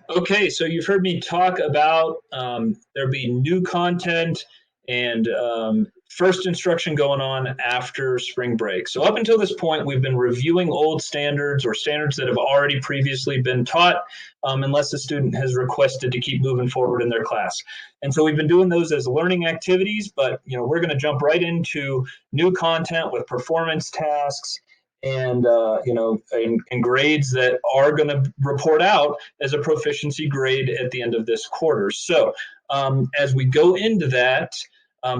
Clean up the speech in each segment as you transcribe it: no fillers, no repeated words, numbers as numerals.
Okay, so you've heard me talk about there be new content and first instruction going on after spring break. So, up until this point, we've been reviewing old standards or standards that have already previously been taught, unless the student has requested to keep moving forward in their class. And so, we've been doing those as learning activities, but we're going to jump right into new content with performance tasks and and grades that are going to report out as a proficiency grade at the end of this quarter. So as we go into that,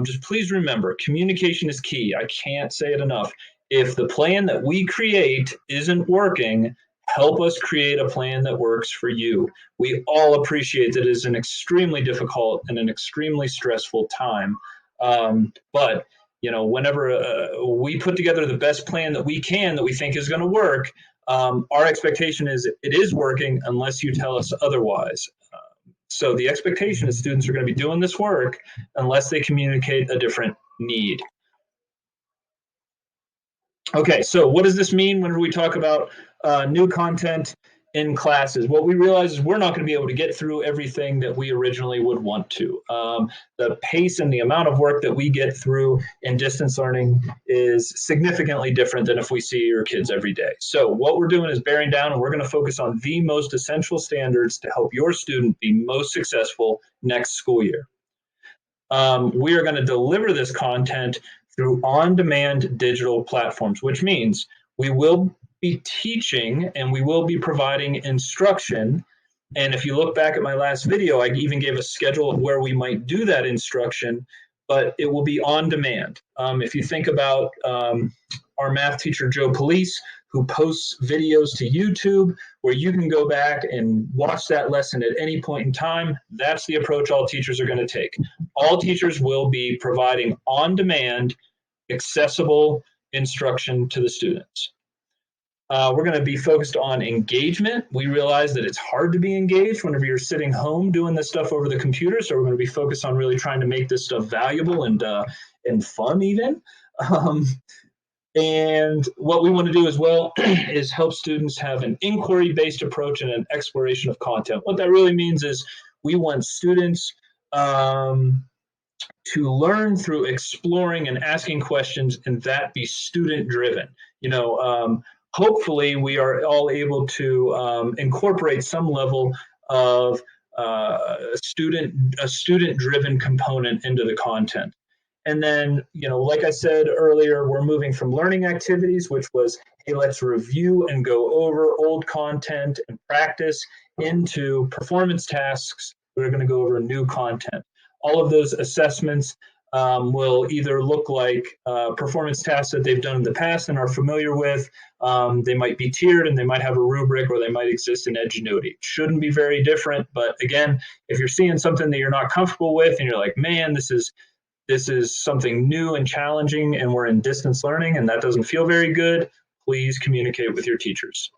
just please remember, communication is key. I can't say it enough. If the plan that we create isn't working, help us create a plan that works for you. We all appreciate that it is an extremely difficult and an extremely stressful time. But whenever we put together the best plan that we can, that we think is going to work, our expectation is it is working unless you tell us otherwise. So the expectation is students are going to be doing this work unless they communicate a different need. Okay, so what does this mean when we talk about new content in classes? What we realize is we're not going to be able to get through everything that we originally would want to. The pace and the amount of work that we get through in distance learning is significantly different than if we see your kids every day. So what we're doing is bearing down, and we're going to focus on the most essential standards to help your student be most successful next school year. We are going to deliver this content through on-demand digital platforms, which means we will be teaching and we will be providing instruction. And if you look back at my last video, I even gave a schedule of where we might do that instruction, but it will be on demand. If you think about our math teacher, Joe Police, who posts videos to YouTube where you can go back and watch that lesson at any point in time, that's the approach all teachers are going to take. All teachers will be providing on-demand, accessible instruction to the students. We're going to be focused on engagement. We realize that it's hard to be engaged whenever you're sitting home doing this stuff over the computer. So we're going to be focused on really trying to make this stuff valuable and fun even. And what we want to do as well is help students have an inquiry-based approach and an exploration of content. What that really means is we want students to learn through exploring and asking questions, and that be student-driven. Hopefully we are all able to incorporate some level of a student-driven component into the content. And then, like I said earlier, we're moving from learning activities, which was, hey, let's review and go over old content and practice, into performance tasks. We're going to go over new content. All of those assessments will either look like performance tasks that they've done in the past and are familiar with. They might be tiered and they might have a rubric, or they might exist in Edgenuity. It shouldn't be very different, but again, if you're seeing something that you're not comfortable with and you're like, man, this is something new and challenging and we're in distance learning and that doesn't feel very good, please communicate with your teachers.